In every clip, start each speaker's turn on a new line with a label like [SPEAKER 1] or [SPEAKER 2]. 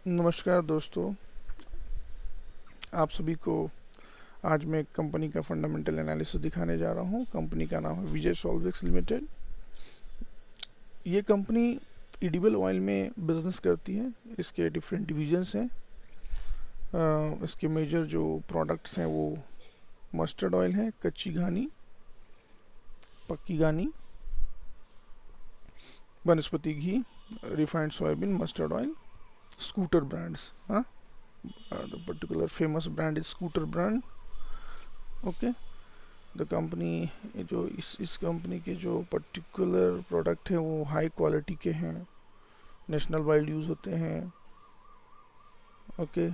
[SPEAKER 1] नमस्कार दोस्तों, आप सभी को आज मैं एक कंपनी का फंडामेंटल एनालिसिस दिखाने जा रहा हूँ। कंपनी का नाम है विजय सॉल्वेक्स लिमिटेड। ये कंपनी एडिबल ऑयल में बिजनेस करती है। इसके डिफरेंट डिवीजन्स हैं। इसके मेजर जो प्रोडक्ट्स हैं वो मस्टर्ड ऑयल है, कच्ची घानी, पक्की घानी, vanaspati ghee, refined soybean, mustard oil, scooter brands. हाँ, the particular famous brand is scooter brand. Okay, the company जो इस कंपनी के जो पर्टिकुलर प्रोडक्ट हैं वो हाई क्वालिटी के हैं, नेशनल वाइड यूज़ होते हैं। ओके,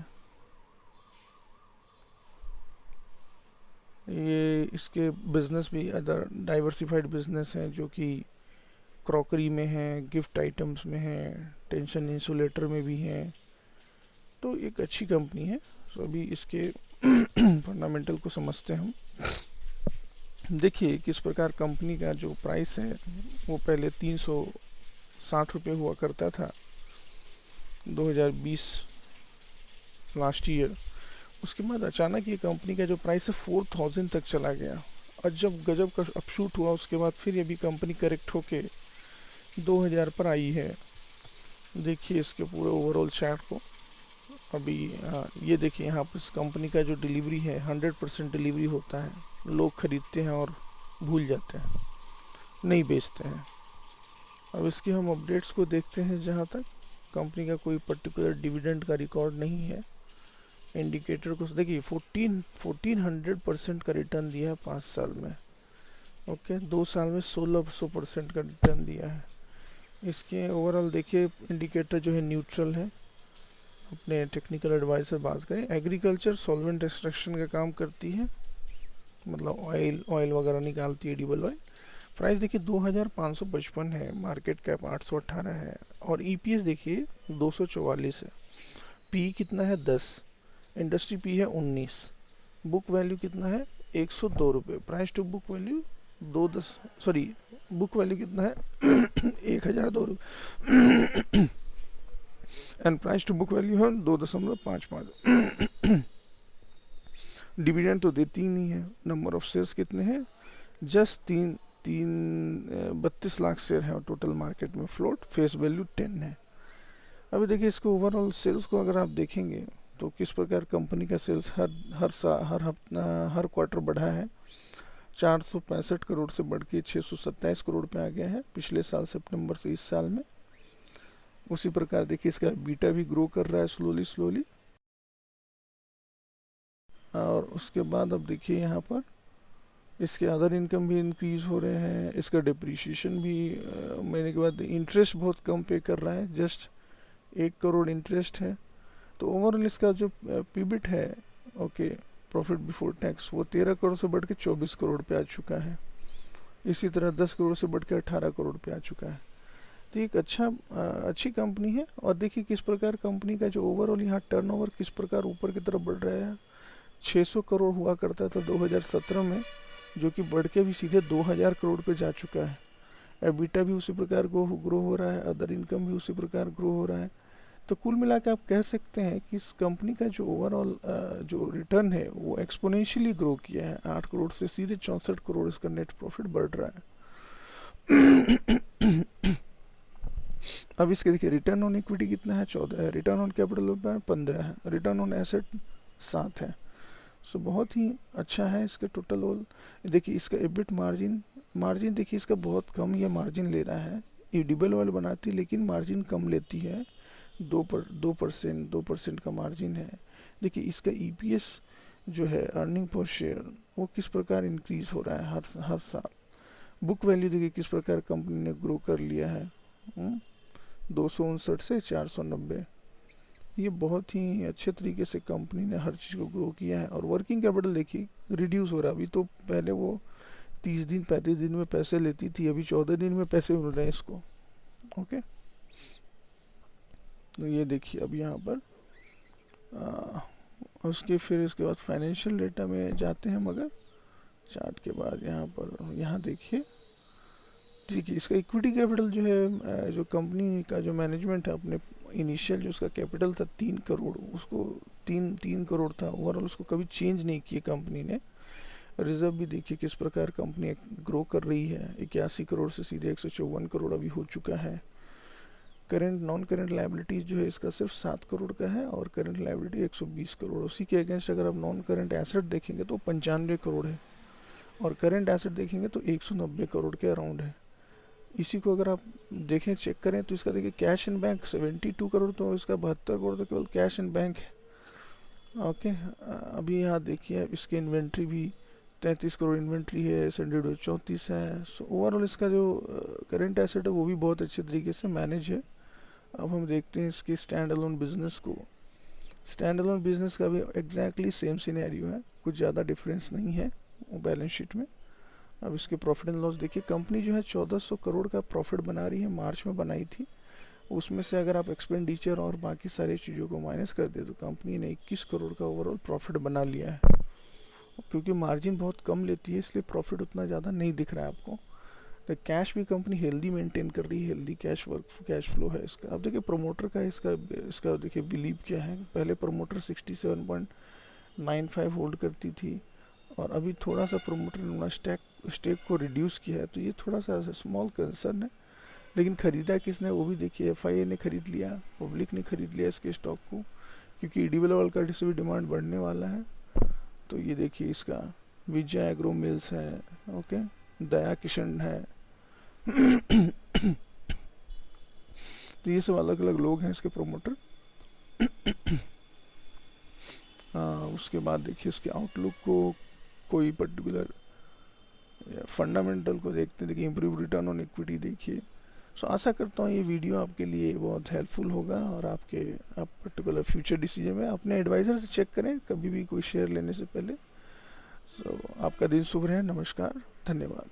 [SPEAKER 1] ये इसके बिजनेस भी अदर डाइवर्सिफाइड बिजनेस हैं, जो कि क्रॉकरी में हैं, गिफ्ट आइटम्स में हैं, टेंशन इंसुलेटर में भी हैं। तो एक अच्छी कंपनी है। तो अभी इसके फंडामेंटल को समझते हैं हम। देखिए किस प्रकार कंपनी का जो प्राइस है वो पहले 360 रुपये हुआ करता था 2020 लास्ट ईयर। उसके बाद अचानक ये कंपनी का जो प्राइस है 4000 तक चला गया, और जब गजब का अपशूट हुआ उसके बाद फिर ये भी कंपनी करेक्ट होके 2000 पर आई है। देखिए इसके पूरे ओवरऑल चार्ट को अभी। ये देखिए यहाँ पर इस कंपनी का जो डिलीवरी है 100% डिलीवरी होता है। लोग खरीदते हैं और भूल जाते हैं, नहीं बेचते हैं। अब इसके हम अपडेट्स को देखते हैं। जहाँ तक कंपनी का कोई पर्टिकुलर डिविडेंड का रिकॉर्ड नहीं है। इंडिकेटर को देखिए 1400% का रिटर्न दिया है 5 साल में। ओके, 2 साल में 1600% का रिटर्न दिया है। इसके ओवरऑल देखिए इंडिकेटर जो है न्यूट्रल है। अपने टेक्निकल एडवाइस से बात करें, एग्रीकल्चर सॉल्वेंट एक्सट्रैक्शन का काम करती है, मतलब ऑयल वगैरह निकालती है, एडिबल ऑयल। प्राइस देखिए 2555 है, मार्केट कैप 818 है, और ईपीएस देखिए 244 है। पी कितना है 10, इंडस्ट्री पी है 19, बुक वैल्यू कितना है 102 रुपये। Price to book value 210, sorry book value कितना है 1002 रुपये and price to book value है 2.55। डिविडेंड तो देती ही नहीं है। नंबर ऑफ शेयर्स कितने हैं, जस्ट 32 लाख शेयर है टोटल मार्केट में। फ्लोट फेस वैल्यू 10 है। अभी देखिए इसको ओवरऑल सेल्स को अगर आप देखेंगे तो किस प्रकार कंपनी का सेल्स हर क्वार्टर बढ़ा है। 465 करोड़ से बढ़ के 627 करोड़ पे आ गया है पिछले साल सितंबर से इस साल में। उसी प्रकार देखिए इसका बीटा भी ग्रो कर रहा है स्लोली स्लोली। और उसके बाद अब देखिए यहाँ पर इसके अदर इनकम भी इंक्रीज हो रहे हैं। इसका डिप्रिशिएशन भी महीने के बाद, इंटरेस्ट बहुत कम पे कर रहा है, जस्ट 1 करोड़ इंटरेस्ट है। तो ओवरऑल इसका जो पीबिट है, ओके, प्रॉफिट बिफोर टैक्स, वो 13 करोड़ से बढ़ के 24 करोड़ पे आ चुका है। इसी तरह 10 करोड़ से बढ़ के 18 करोड़ पे आ चुका है। तो एक अच्छी कंपनी है। और देखिए किस प्रकार कंपनी का जो ओवरऑल यहाँ टर्नओवर किस प्रकार ऊपर की तरफ बढ़ रहा है। 600 करोड़ हुआ करता था 2017 में, जो कि बढ़ के भी सीधे 2000 करोड़ पे जा चुका है। एबिटा भी उसी प्रकार ग्रो हो रहा है, अदर इनकम भी उसी प्रकार ग्रो हो रहा है। तो कुल मिला के आप कह सकते हैं कि इस कंपनी का जो ओवरऑल जो रिटर्न है वो एक्सपोनेंशियली ग्रो किया है। 8 करोड़ से सीधे 64 करोड़ इसका नेट प्रॉफिट बढ़ रहा है। अब इसके देखिए रिटर्न ऑन इक्विटी कितना है 14 है, रिटर्न ऑन कैपिटल 15 है, रिटर्न ऑन एसेट 7 है। सो बहुत ही अच्छा है इसका टोटल ऑल। देखिए इसका एबिट मार्जिन देखिए इसका बहुत कम ये मार्जिन ले रहा है। एडिबल ऑयल बनाती है लेकिन मार्जिन कम लेती है, 2% का मार्जिन है। देखिए इसका ईपीएस जो है, अर्निंग पर शेयर, वो किस प्रकार इंक्रीज हो रहा है हर साल। बुक वैल्यू देखिए किस प्रकार कंपनी ने ग्रो कर लिया है, 259 से 490। ये बहुत ही अच्छे तरीके से कंपनी ने हर चीज़ को ग्रो किया है। और वर्किंग कैपिटल देखिए रिड्यूस हो रहा है। अभी तो पहले वो 30 दिन 35 दिन में पैसे लेती थी, अभी 14 दिन में पैसे मिल रहे हैं इसको। ओके, तो ये देखिए अब यहाँ पर उसके फिर इसके बाद फाइनेंशियल डेटा में जाते हैं। मगर चार्ट के बाद यहाँ पर यहाँ देखिए ठीक है, इसका इक्विटी कैपिटल जो है जो कंपनी का जो मैनेजमेंट है अपने इनिशियल जो उसका कैपिटल था 3 करोड़, उसको 3 करोड़ था ओवरऑल, उसको कभी चेंज नहीं किया कंपनी ने। रिजर्व भी देखिए किस प्रकार कंपनी ग्रो कर रही है, 81 करोड़ से सीधे 154 करोड़ अभी हो चुका है। करंट नॉन करंट लाइबिलिटीज़ जो है इसका सिर्फ 7 करोड़ का है और करंट लाइबिलिटी 120 करोड़। उसी के अगेंस्ट अगर आप नॉन करंट एसेट देखेंगे तो 95 करोड़ है और करंट एसेट देखेंगे तो 190 करोड़ के अराउंड है। इसी को अगर आप देखें चेक करें तो इसका देखिए कैश इन बैंक 72 करोड़, तो इसका 72 करोड़ तो केवल कैश इन बैंक है। ओके, अभी यहाँ देखिए इसकी इन्वेंट्री भी 33 करोड़ इन्वेंट्री है, सैंडल्वुड 34 है। सो ओवरऑल इसका जो करंट एसेट है वो भी बहुत अच्छे तरीके से मैनेज है। अब हम देखते हैं इसके स्टैंड अलोन बिजनेस को। स्टैंड अलोन बिजनेस का भी एग्जैक्टली सेम सिनेरियो है, कुछ ज़्यादा डिफरेंस नहीं है बैलेंस शीट में। अब इसके प्रॉफिट एंड लॉस देखिए, कंपनी जो है 1400 करोड़ का प्रॉफिट बना रही है, मार्च में बनाई थी। उसमें से अगर आप एक्सपेंडिचर और बाकी सारी चीज़ों को माइनस कर दे तो कंपनी ने 21 करोड़ का ओवरऑल प्रॉफिट बना लिया है। क्योंकि मार्जिन बहुत कम लेती है इसलिए प्रॉफिट उतना ज़्यादा नहीं दिख रहा है आपको। तो कैश भी कंपनी हेल्दी मेंटेन कर रही है, हेल्दी कैश फ्लो है इसका। अब देखिए प्रमोटर का इसका देखिए बिलीव क्या है। पहले प्रमोटर 67.95 होल्ड करती थी और अभी थोड़ा सा प्रमोटर ने अपना स्टेक को रिड्यूस किया है, तो ये थोड़ा सा स्मॉल कंसर्न है। लेकिन ख़रीदा किसने वो भी देखिए, FIA ने ख़रीद लिया, पब्लिक ने ख़रीद लिया इसके स्टॉक को, क्योंकि डेवलपर का से भी डिमांड बढ़ने वाला है। तो ये देखिए इसका विजय एग्रो मिल्स है, ओके, दया किशन है तो ये सब अलग अलग लोग हैं इसके प्रमोटर। उसके बाद देखिए इसके आउटलुक को, कोई पर्टिकुलर फंडामेंटल को देखते देखिए, इम्प्रूव रिटर्न ऑन इक्विटी देखिए। सो आशा करता हूँ ये वीडियो आपके लिए बहुत हेल्पफुल होगा और आप पर्टिकुलर फ्यूचर डिसीजन में अपने एडवाइज़र से चेक करें कभी भी कोई शेयर लेने से पहले। सो आपका दिन शुभ रहे, नमस्कार, धन्यवाद।